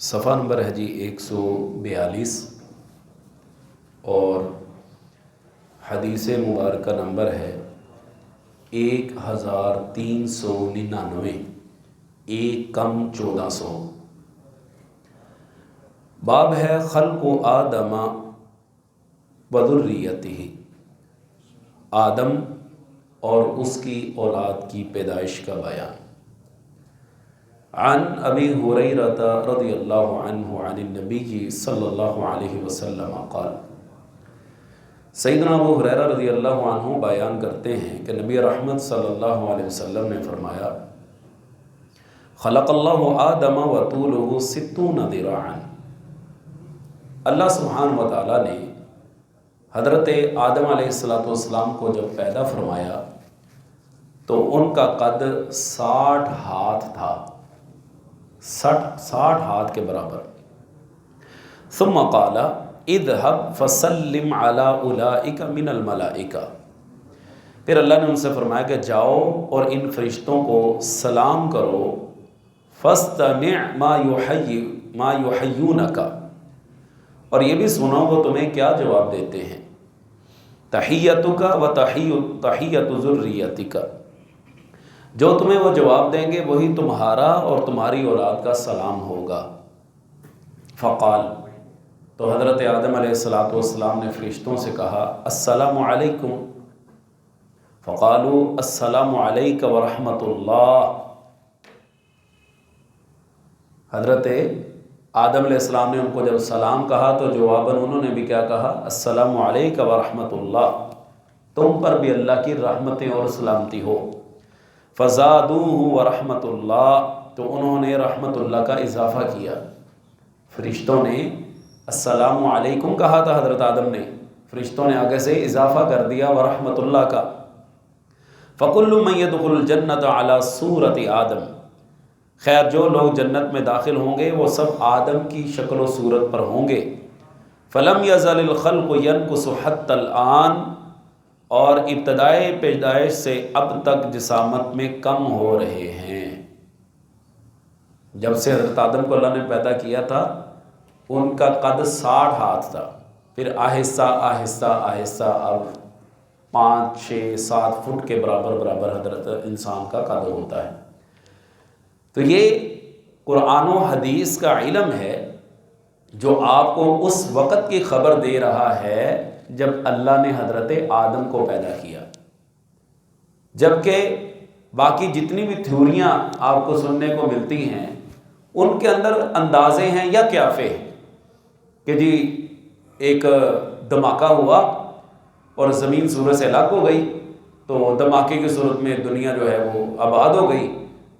صفحہ نمبر ہے جی 142 اور حدیث مبارکہ نمبر ہے 1399، ایک کم 1400۔ باب ہے خلق آدم و ذریتہ، آدم اور اس کی اولاد کی پیدائش کا بیان۔ عن ابی ہریرہ رضی اللہ عنہ عن النبی صلی اللہ علیہ وسلم قال، سیدنا ابو ہریرہ رضی اللہ عنہ بیان کرتے ہیں کہ نبی رحمت صلی اللہ علیہ وسلم نے فرمایا، خلق اللہ آدم و طولہ 60 ذراعا، اللہ سبحانہ و تعالیٰ نے حضرت آدم علیہ السلام کو جب پیدا فرمایا تو ان کا قد 60 ہاتھ تھا، 60 ہاتھ کے برابر۔ ثم قال اذهب فسلم على اولئک من الملائکہ، پھر اللہ نے ان سے فرمایا کہ جاؤ اور ان فرشتوں کو سلام کرو، فاستمع ما یحیونک، اور یہ بھی سنو وہ تمہیں کیا جواب دیتے ہیں، تحیتک و تحیت ذریتک، جو تمہیں وہ جواب دیں گے وہی تمہارا اور تمہاری اولاد کا سلام ہوگا۔ فقال، تو حضرت آدم علیہ السلام نے فرشتوں سے کہا، السلام علیکم، فقالوا السلام علیک ورحمۃ اللہ۔ حضرت آدم علیہ السلام نے ان کو جب سلام کہا تو جواباً انہوں نے بھی کیا کہا، السلام علیک ورحمۃ اللہ، تم پر بھی اللہ کی رحمتیں اور سلامتی ہو۔ فزادوہ ورحمۃ اللہ، تو انہوں نے رحمت اللہ کا اضافہ کیا۔ فرشتوں نے السلام علیکم کہا تھا حضرت آدم نے، فرشتوں نے آگے سے اضافہ کر دیا ورحمت اللہ کا۔ فَكُلُّ مَن يَدْخُلُ الْجَنَّةَ عَلَى صُورَةِ آدم، خیر جو لوگ جنت میں داخل ہوں گے وہ سب آدم کی شکل و صورت پر ہوں گے۔ فَلَمْ يَزَلِ الْخَلْقُ يَنْقُصُ حَتَّى الْآن، اور ابتدائے پیدائش سے اب تک جسامت میں کم ہو رہے ہیں۔ جب سے حضرت آدم کو اللہ نے پیدا کیا تھا ان کا قد 60 ہاتھ تھا، پھر آہستہ آہستہ آہستہ اب 5 6 7 فٹ کے برابر حضرت انسان کا قد ہوتا ہے۔ تو یہ قرآن و حدیث کا علم ہے جو آپ کو اس وقت کی خبر دے رہا ہے جب اللہ نے حضرت آدم کو پیدا کیا، جبکہ باقی جتنی بھی تھیوریاں آپ کو سننے کو ملتی ہیں ان کے اندر اندازے ہیں یا قیافے ہیں کہ جی ایک دھماکہ ہوا اور زمین سورج سے الگ ہو گئی، تو دھماکے کی صورت میں دنیا جو ہے وہ آباد ہو گئی،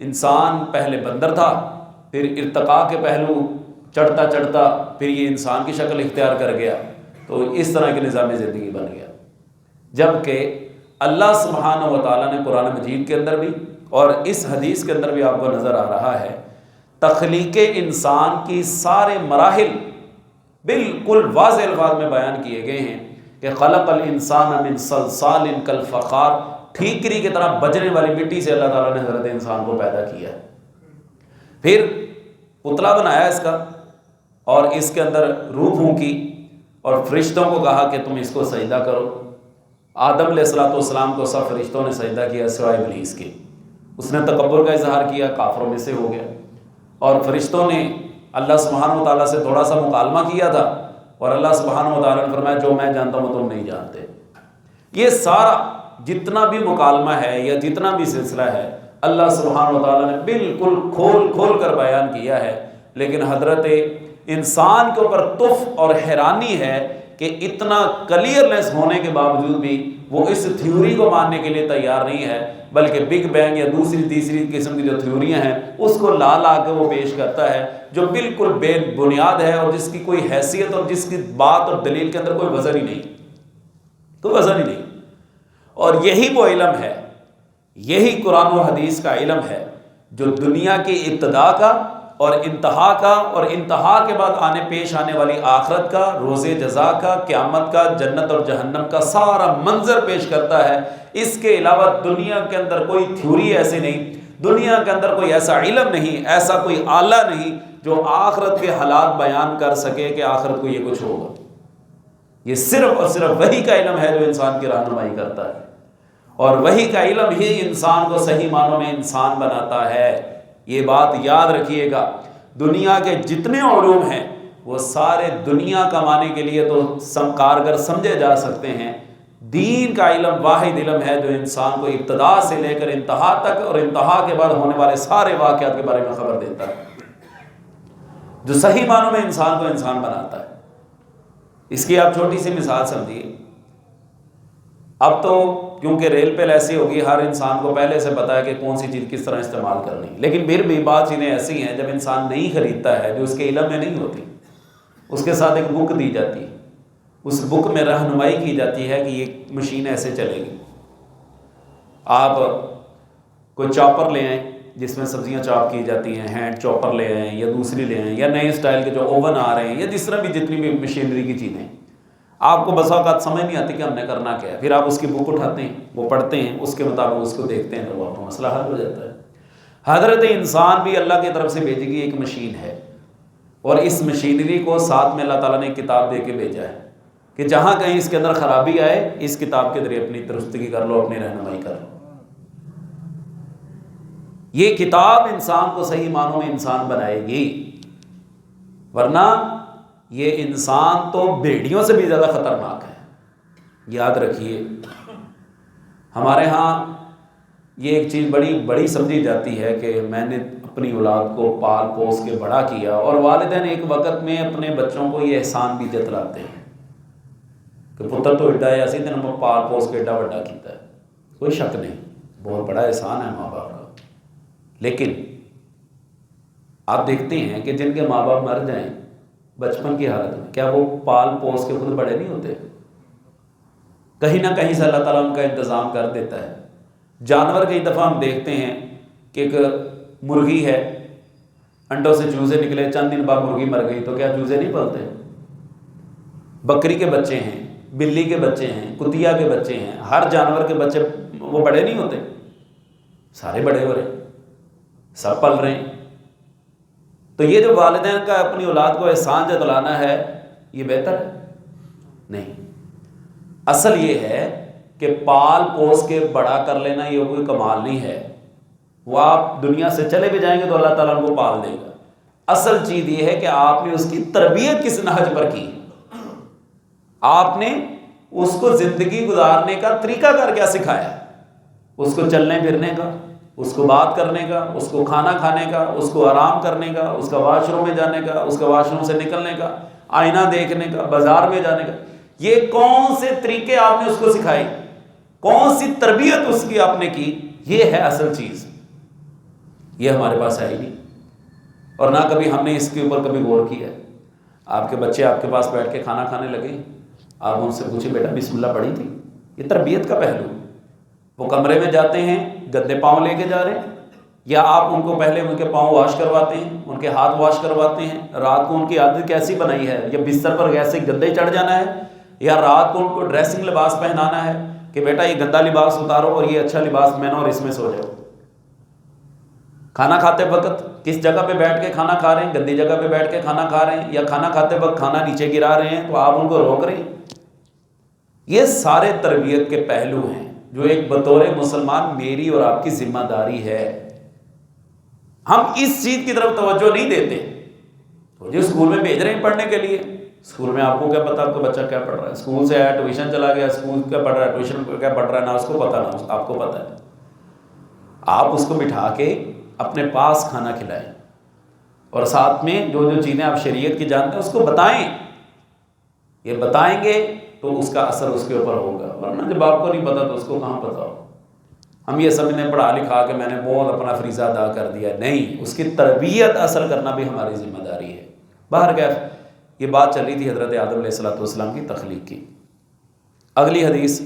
انسان پہلے بندر تھا، پھر ارتقاء کے پہلو چڑھتا چڑھتا پھر یہ انسان کی شکل اختیار کر گیا، تو اس طرح کے نظام زندگی بن گیا۔ جبکہ اللہ سبحانہ و تعالیٰ نے قرآن مجید کے اندر بھی اور اس حدیث کے اندر بھی آپ کو نظر آ رہا ہے تخلیق انسان کی سارے مراحل بالکل واضح الفاظ میں بیان کیے گئے ہیں کہ خلق الانسان من صلصال کالفخار، ٹھیکری کی طرح بجنے والی مٹی سے اللہ تعالیٰ نے حضرت انسان کو پیدا کیا، پھر پتلا بنایا اس کا اور اس کے اندر روح پھونکی اور فرشتوں کو کہا کہ تم اس کو سجدہ کرو۔ آدم علیہ السلام کو سب فرشتوں نے سجدہ کیا سوائے ابلیس کے، اس نے تکبر کا اظہار کیا، کافروں میں سے ہو گیا، اور فرشتوں نے اللہ سبحانہ و تعالیٰ سے تھوڑا سا مکالمہ کیا تھا اور اللہ سبحانہ و تعالیٰ نے فرمایا جو میں جانتا ہوں تم نہیں جانتے۔ یہ سارا جتنا بھی مکالمہ ہے یا جتنا بھی سلسلہ ہے اللہ سبحانہ و تعالیٰ نے بالکل کھول کر بیان کیا ہے، لیکن حضرت انسان کے اوپر تف اور حیرانی ہے کہ اتنا کلیئرنیس ہونے کے باوجود بھی وہ اس تھیوری کو ماننے کے لیے تیار نہیں ہے، بلکہ بگ بینگ یا دوسری تیسری قسم کی جو تھیوریاں ہیں اس کو لا کے وہ پیش کرتا ہے جو بالکل بے بنیاد ہے اور جس کی کوئی حیثیت اور جس کی بات اور دلیل کے اندر کوئی وزن ہی نہیں، کوئی وزن ہی نہیں۔ اور یہی وہ علم ہے، یہی قرآن و حدیث کا علم ہے جو دنیا کی ابتدا کا اور انتہا کا اور انتہا کے بعد پیش آنے والی آخرت کا، روز جزا کا، قیامت کا، جنت اور جہنم کا سارا منظر پیش کرتا ہے۔ اس کے علاوہ دنیا کے اندر کوئی تھیوری ایسی نہیں دنیا کے اندر کوئی ایسا علم نہیں، ایسا کوئی آلہ نہیں جو آخرت کے حالات بیان کر سکے کہ آخرت کو یہ کچھ ہوگا۔ یہ صرف اور صرف وحی کا علم ہے جو انسان کی رہنمائی کرتا ہے، اور وحی کا علم ہی انسان کو صحیح معنوں میں انسان بناتا ہے۔ یہ بات یاد رکھیے گا، دنیا کے جتنے علوم ہیں وہ سارے دنیا کمانے کے لیے تو کارگر سمجھے جا سکتے ہیں، دین کا علم واحد علم ہے جو انسان کو ابتدا سے لے کر انتہا تک اور انتہا کے بعد ہونے والے سارے واقعات کے بارے میں خبر دیتا ہے، جو صحیح معنوں میں انسان کو انسان بناتا ہے۔ اس کی آپ چھوٹی سی مثال سمجھیے، اب تو کیونکہ ریل پہ ایسی ہوگی، ہر انسان کو پہلے سے پتا ہے کہ کون سی چیز کس طرح استعمال کرنی، لیکن پھر بھی بعض چیزیں ایسی ہیں جب انسان نہیں خریدتا ہے، جو اس کے علم میں نہیں ہوتی، اس کے ساتھ ایک بک دی جاتی ہے، اس بک میں رہنمائی کی جاتی ہے کہ یہ مشین ایسے چلے گی۔ آپ کوئی چاپر لے آئیں جس میں سبزیاں چاپ کی جاتی ہیں، ہینڈ چاپر لے آئیں یا دوسری لے آئیں، یا نئے اسٹائل کے جو اوون آ رہے ہیں، یا جس طرح بھی جتنی بھی مشینری کی چیزیں، آپ کو بسا اوقات سمجھ نہیں آتی کہ ہم نے کرنا کیا ہے، پھر آپ اس کی بک اٹھاتے ہیں، وہ پڑھتے ہیں، اس کے مطابق اس کو دیکھتے ہیں، تو وہ مسئلہ حل ہو جاتا ہے۔ حضرت انسان بھی اللہ کی طرف سے بھیجی گئی ایک مشین ہے، اور اس مشینری کو ساتھ میں اللہ تعالیٰ نے ایک کتاب دے کے بھیجا ہے کہ جہاں کہیں اس کے اندر خرابی آئے، اس کتاب کے ذریعے اپنی درستگی کر لو، اپنی رہنمائی کر لو۔ یہ کتاب انسان کو صحیح معنوں میں انسان بنائے گی، ورنہ یہ انسان تو بھیڑیوں سے بھی زیادہ خطرناک ہے۔ یاد رکھیے، ہمارے ہاں یہ ایک چیز بڑی سمجھی جاتی ہے کہ میں نے اپنی اولاد کو پال پوس کے بڑا کیا، اور والدین ایک وقت میں اپنے بچوں کو یہ احسان بھی جتلاتے ہیں کہ پتر تو ایڈا ہے، اسی دن ہم پال پوس کے ایڈا بڑا کیتا ہے۔ کوئی شک نہیں، بہت بڑا احسان ہے ماں باپ کا، لیکن آپ دیکھتے ہیں کہ جن کے ماں باپ مر جائیں بچپن کی حالت میں، کیا وہ پال پوس کے خود بڑے نہیں ہوتے؟ کہیں نہ کہیں سے اللہ تعالیٰ ان کا انتظام کر دیتا ہے۔ جانور کئی دفعہ ہم دیکھتے ہیں کہ ایک مرغی ہے، انڈوں سے چوزے نکلے، چند دن بعد مرغی مر گئی، تو کیا چوزے نہیں پلتے؟ بکری کے بچے ہیں، بلی کے بچے ہیں، کتیا کے بچے ہیں، ہر جانور کے بچے وہ بڑے نہیں ہوتے، سارے بڑے ہو رہے ہیں، سب پل رہے ہیں۔ تو یہ جو والدین کا اپنی اولاد کو احسان جتلانا ہے، یہ بہتر ہے؟ نہیں، اصل یہ ہے کہ پال پوس کے بڑا کر لینا یہ کوئی کمال نہیں ہے۔ وہ آپ دنیا سے چلے بھی جائیں گے تو اللہ تعالیٰ ان کو پال دے گا۔ اصل چیز یہ ہے کہ آپ نے اس کی تربیت کس نہج پر کی، آپ نے اس کو زندگی گزارنے کا طریقہ کار کیا سکھایا، اس کو چلنے پھرنے کا، اس کو بات کرنے کا، اس کو کھانا کھانے کا، اس کو آرام کرنے کا، اس کا واش روم میں جانے کا، اس کا واش روم سے نکلنے کا، آئینہ دیکھنے کا، بازار میں جانے کا، یہ کون سے طریقے آپ نے اس کو سکھائے، کون سی تربیت اس کی آپ نے کی، یہ ہے اصل چیز۔ یہ ہمارے پاس ہے ہی نہیں، اور نہ کبھی ہم نے اس کے اوپر کبھی غور کیا ہے۔ آپ کے بچے آپ کے پاس بیٹھ کے کھانا کھانے لگے، آپ ان سے پوچھیں بیٹا بسم اللہ پڑھی تھی؟ یہ تربیت کا پہلو۔ وہ کمرے میں جاتے ہیں، گندے پاؤں لے کے جا رہے ہیں، یا آپ ان کو پہلے ان کے پاؤں واش کرواتے ہیں، ان کے ہاتھ واش کرواتے ہیں؟ رات کو ان کی عادت کیسی بنائی ہے؟ یا بستر پر ایسے گندے چڑھ جانا ہے، یا رات کو ان کو ڈریسنگ لباس پہنانا ہے کہ بیٹا یہ گندا لباس اتارو اور یہ اچھا لباس پہنو اور اس میں سو جاؤ؟ کھانا کھاتے وقت کس جگہ پہ بیٹھ کے کھانا کھا رہے ہیں؟ گندی جگہ پہ بیٹھ کے کھانا کھا رہے ہیں، یا کھانا کھاتے وقت کھانا نیچے گرا رہے ہیں تو آپ ان کو روک رہے ہیں؟ یہ سارے تربیت کے پہلو ہیں جو ایک بطور مسلمان میری اور آپ کی ذمہ داری ہے۔ ہم اس چیز کی طرف توجہ نہیں دیتے، تو جو اسکول میں بھیج رہے ہیں پڑھنے کے لیے، اسکول میں آپ کو کیا پتا آپ کا بچہ کیا پڑھ رہا ہے؟ اسکول سے آیا ٹیوشن چلا گیا، اسکول کیا پڑھ رہا ہے، ٹیوشن کیا پڑھ رہا ہے، نہ اس کو پتا نہ آپ کو پتا ہے۔ آپ اس کو بٹھا کے اپنے پاس کھانا کھلائیں، اور ساتھ میں جو جو چیزیں آپ شریعت کی جانتے ہیں اس کو بتائیں۔ یہ بتائیں گے تو اس کا اثر اس کے اوپر ہوگا، ورنہ جب آپ کو نہیں پتا تو اس کو کہاں پتا ہو۔ ہم یہ سمجھنے پڑھا لکھا کہ میں نے بہت اپنا فریضہ ادا کر دیا، نہیں، اس کی تربیت اثر کرنا بھی ہماری ذمہ داری ہے۔ بہرکیف یہ بات چل رہی تھی حضرت آدم علیہ السلام کی تخلیق کی۔ اگلی حدیث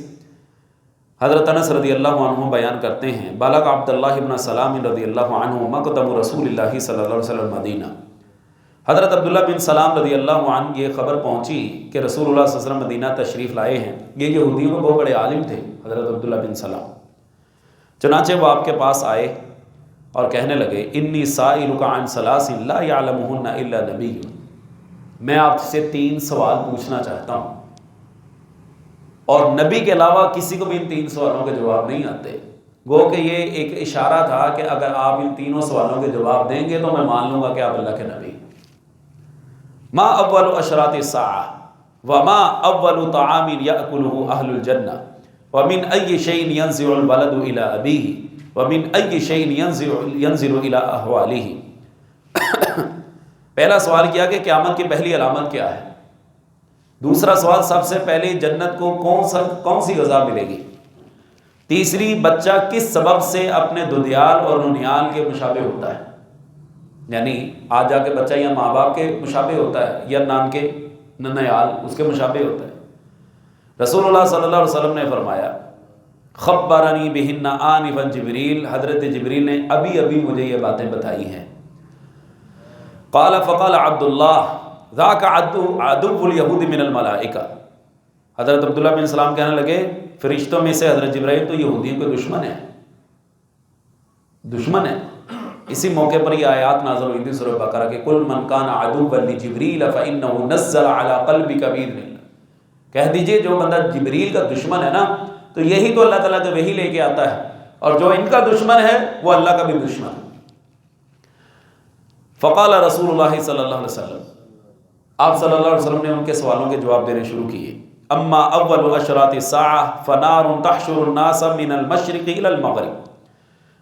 حضرت انس رضی اللہ عنہ بیان کرتے ہیں، بالغ عبداللہ ابن سلام رضی اللہ عنہ مقدم رسول اللہ صلی اللہ علیہ وسلم مدینہ۔ حضرت عبداللہ بن سلام رضی اللہ عنہ یہ خبر پہنچی کہ رسول اللہ صلی اللہ علیہ وسلم مدینہ تشریف لائے ہیں۔ یہ یہودیوں میں بہت بڑے عالم تھے حضرت عبداللہ بن سلام، چنانچہ وہ آپ کے پاس آئے اور کہنے لگے انی سائلک عن ثلاث لا یعلمہن الا نبی، میں آپ سے 3 سوال پوچھنا چاہتا ہوں اور نبی کے علاوہ کسی کو بھی ان 3 سوالوں کے جواب نہیں آتے۔ گو کہ یہ ایک اشارہ تھا کہ اگر آپ ان تینوں سوالوں کے جواب دیں گے تو میں مان لوں گا کہ آپ اللہ کے نبی۔ ما اول اشراط الساعہ وما اول طعام یأکلہ اہل الجنہ ومن ای شیء ینزع الولد الی ابیہ ومن ای شیء ینزل الی احوالہ۔ پہلا سوال کیا کہ قیامت کی پہلی علامت کیا ہے، دوسرا سوال سب سے پہلے جنت کو کون سی غذا ملے گی، تیسری بچہ کس سبب سے اپنے دودیال اور ننیال کے مشابہ ہوتا ہے، یعنی آج جا کے بچہ یا ماں باپ کے مشابہ ہوتا ہے یا نان کے ننیال اس کے مشابہ ہوتا ہے۔ رسول اللہ صلی اللہ علیہ وسلم نے فرمایا خبرنی بہن آنفا جبریل، حضرت جبریل نے ابھی مجھے یہ باتیں بتائی ہیں۔ قال فقال عبداللہ ذاک عدو الیہود من الملائکہ، حضرت عبداللہ بن سلام کہنے لگے فرشتوں میں سے حضرت جبرائیل تو یہودیوں کے دشمن ہے۔ اسی موقع پر یہ آیات نازل ہوئی تھی سورہ بقرہ کہ کل من کان عدوا لجبریل فإنہ نزل علی قلبک بإذن اللہ، کہہ دیجئے جو بندہ جبریل کا دشمن ہے نا تو یہی تو اللہ تعالیٰ کا وحی لے کے آتا ہے، اور جو ان کا دشمن ہے وہ اللہ کا بھی دشمن ہے۔ فقال رسول اللہ صلی اللہ علیہ وسلم، آپ صلی اللہ علیہ وسلم نے ان کے سوالوں کے جواب دینے شروع کیے۔ اما اول اشراط الساعہ فنار تحشر الناس من المشرق الى المغرب،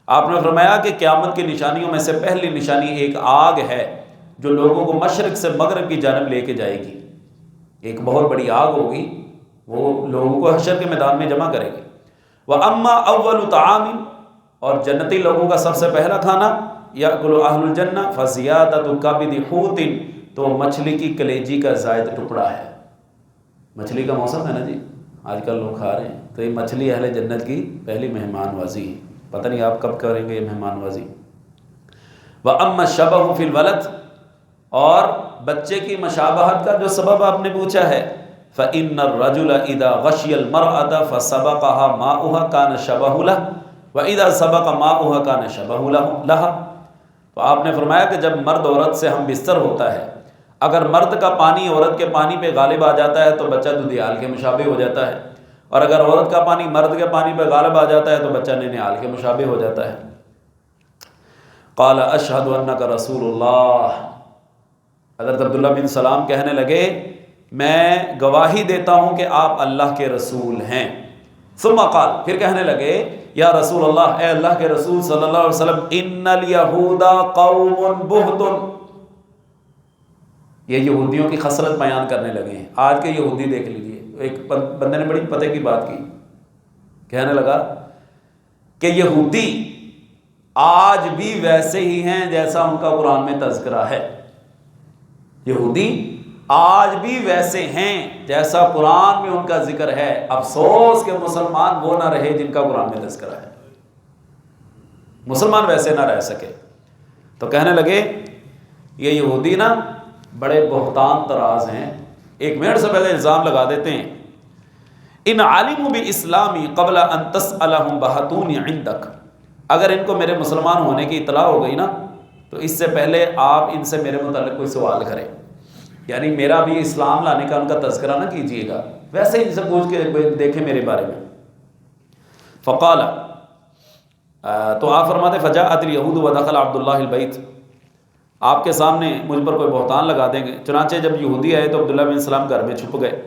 آپ نے فرمایا کہ قیامت کی نشانیوں میں سے پہلی نشانی ایک آگ ہے جو لوگوں کو مشرق سے مغرب کی جانب لے کے جائے گی، ایک بہت بڑی آگ ہوگی وہ لوگوں کو حشر کے میدان میں جمع کرے گی۔ وَأَمَّا أَوَّلُ طَعَامٍ، اور جنتی لوگوں کا سب سے پہلا کھانا يَأْكُلُ أَهْلُ الْجَنَّةِ فَزِيَادَةُ كَبِدِ حُوتٍ، تو مچھلی کی کلیجی کا زائد ٹکڑا ہے۔ مچھلی کا موسم ہے نا جی، آج کل لوگ کھا رہے ہیں، تو یہ مچھلی اہل جنت کی پہلی مہمان بازی ہے، پتہ نہیں آپ کب کریں گے یہ مہمان بازی۔ وَأَمَّا الشَّبَهُ فِي الْوَلَدِ، اور بچے کی مشابہت کا جو سبب آپ نے پوچھا ہے، فَإِنَّ الرَّجُلَ إِذَا غَشِيَ الْمَرْأَةَ فَسَبَقَهَا مَاؤُهَا كَانَ شَبَهُ لَهُ وَإِذَا سَبَقَ مَاؤُهَا كَانَ شَبَهُ لَهَا۔ تو آپ نے فرمایا کہ جب مرد عورت سے ہم بستر ہوتا ہے، اگر مرد کا پانی عورت کے پانی پہ غالب آ جاتا ہے تو بچہ دودیال کے مشابہ ہو جاتا ہے، اور اگر عورت کا پانی مرد کے پانی پہ غالب آ جاتا ہے تو بچہ ننیال کے مشابہ ہو جاتا ہے۔ قال اشہد انک رسول اللہ، حضرت عبداللہ بن سلام کہنے لگے میں گواہی دیتا ہوں کہ آپ اللہ کے رسول ہیں۔ ثم قال، پھر کہنے لگے یا رسول اللہ، اے اللہ کے رسول صلی اللہ علیہ وسلم، ان الیہود قوم بہت، یہ یہودیوں کی خصلت بیان کرنے لگے ہیں۔ آج کے یہودی دیکھ لیجئے، ایک بندے نے بڑی پتے کی بات کی، کہنے لگا کہ یہودی آج بھی ویسے ہی ہیں جیسا ان کا قرآن میں تذکرہ ہے، یہودی آج بھی ویسے ہیں جیسا قرآن میں ان کا ذکر ہے، افسوس کہ مسلمان وہ نہ رہے جن کا قرآن میں تذکرہ ہے، مسلمان ویسے نہ رہ سکے۔ تو کہنے لگے یہ یہودی نا بڑے بہتان طراز ہیں۔ 1 منٹ سے پہلے الزام لگا دیتے ہیں، ان علموا باسلامی قبل ان تسألہم بہتونی عندک، اگر ان کو میرے مسلمان ہونے کی اطلاع ہو گئی نا تو اس سے پہلے آپ ان سے میرے متعلق کوئی سوال کریں، یعنی میرا بھی اسلام لانے کا ان کا تذکرہ نہ کیجیے گا، ویسے ہی ان سے پوچھ کے دیکھیں میرے بارے میں۔ فقال، تو آپ فرماتے فجاءت الیہود ودخل عبداللہ البیت، آپ کے سامنے مجھ پر کوئی بہتان لگا دیں گے، چنانچہ جب یہودی آئے تو عبداللہ بن سلام گھر میں چھپ گئے۔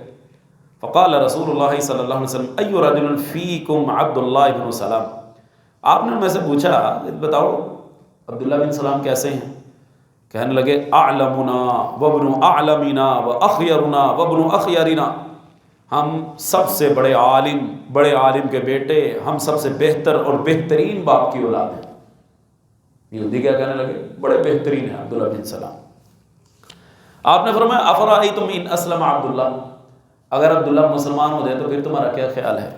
فقال رسول اللہ صلی اللہ علیہ وسلم ای رجل فیکم عبداللہ بن سلام، آپ نے ان میں سے پوچھا بتاؤ عبداللہ بن سلام کیسے ہیں؟ کہنے لگے اعلمنا وابن اعلمنا واخیرنا وابن اخیرنا، ہم سب سے بڑے عالم کے بیٹے، ہم سب سے بہتر اور بہترین باپ کی اولاد ہیں۔ یہودی کیا کہنے لگے؟ بڑے بہترین ہیں عبداللہ بن سلام۔ آپ نے فرمایا افرأیتم ان اسلم عبداللہ، اگر عبداللہ مسلمان ہو جائے تو پھر تمہارا کیا خیال ہے؟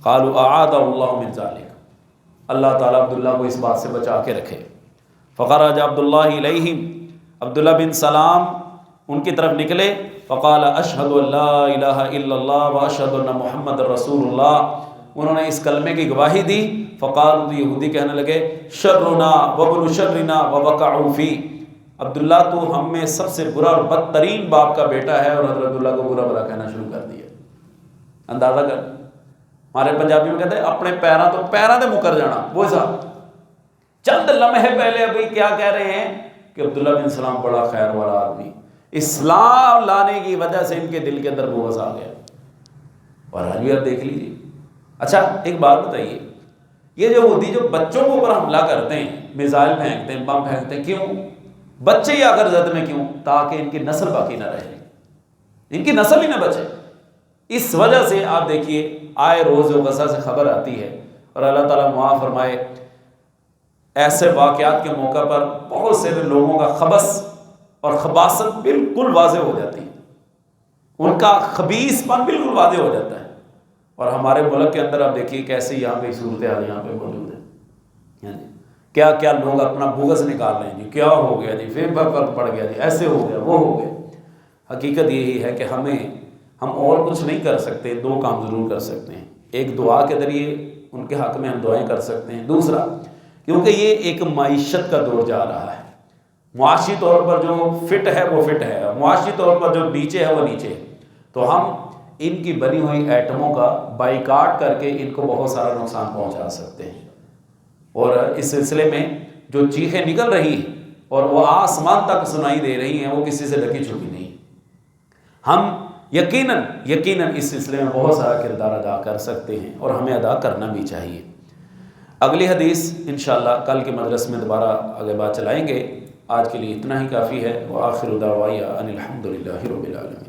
قالوا اعاذہ اللہ من ذلک، اللہ تعالیٰ عبداللہ کو اس بات سے بچا کے رکھے۔ فخرج عبداللہ الیہم، عبداللہ بن سلام ان کی طرف نکلے، فقال اشہد ان لا الہ الا اللہ واشہد ان محمد رسول اللہ، انہوں نے اس کلمے کی گواہی دی، فقالوا، یہودی کہنے لگے شرنا وابن شرنا ووقعوا فی، عبداللہ تو ہم میں سب سے برا اور بدترین باپ کا بیٹا ہے، اور حضرت عبداللہ کو برا برا کہنا شروع کر دیا۔ اندازہ کر، ہمارے پنجابی میں کہتے ہیں اپنے پیراں تو پیراں دے مکر جانا، وہ حساب۔ چند لمحے پہلے ابھی کیا کہہ رہے ہیں کہ عبداللہ بن سلام بڑا خیر والا آدمی، اسلام لانے کی وجہ سے ان کے دل کے اندر بغض آ گیا۔ اور آج بھی آپ دیکھ لیجیے۔ اچھا ایک بات بتائیے، یہ جو یہودی جو بچوں کے اوپر حملہ کرتے ہیں، میزائل پھینکتے ہیں، بم پھینکتے ہیں، کیوں؟ بچے ہی آخر زد میں کیوں؟ تاکہ ان کی نسل باقی نہ رہے، ان کی نسل ہی نہ بچے۔ اس وجہ سے آپ دیکھیے آئے روز غزہ سے خبر آتی ہے، اور اللہ تعالیٰ معاف فرمائے ایسے واقعات کے موقع پر بہت سے لوگوں کا خبث اور خباثت بالکل واضح ہو جاتی ہے، ان کا خبیث پن بالکل واضح ہو جاتا ہے۔ اور ہمارے ملک کے اندر آپ دیکھیے کیسے یہاں پہ صورتحال یہاں پہ موجود ہے، کیا کیا لوگ اپنا بغض نکال رہے ہیں، جی کیا ہو گیا، جی پھر فرق پڑ گیا، جی ایسے ہو گیا، وہ ہو گیا۔ حقیقت یہی ہے کہ ہم اور کچھ نہیں کر سکتے، دو کام ضرور کر سکتے ہیں۔ ایک دعا کے ذریعے ان کے حق میں ہم دعائیں کر سکتے ہیں، دوسرا کیونکہ یہ ایک معیشت کا دور جا رہا ہے، معاشی طور پر جو فٹ ہے وہ فٹ ہے، معاشی طور پر جو نیچے ہے وہ نیچے ہے، تو ہم ان کی بنی ہوئی ایٹموں کا بائیکاٹ کر کے ان کو بہت سارا نقصان پہنچا سکتے ہیں۔ اور اس سلسلے میں جو چیخیں نکل رہی ہیں اور وہ آسمان تک سنائی دے رہی ہیں، وہ کسی سے ڈھکی چھپی نہیں۔ ہم یقیناً اس سلسلے میں بہت سارا کردار ادا کر سکتے ہیں، اور ہمیں ادا کرنا بھی چاہیے۔ اگلی حدیث انشاءاللہ کل کے مجلس میں دوبارہ آگے بات چلائیں گے۔ آج کے لیے اتنا ہی کافی ہے۔ وآخر دعوانا ان الحمد للہ رب العالمین۔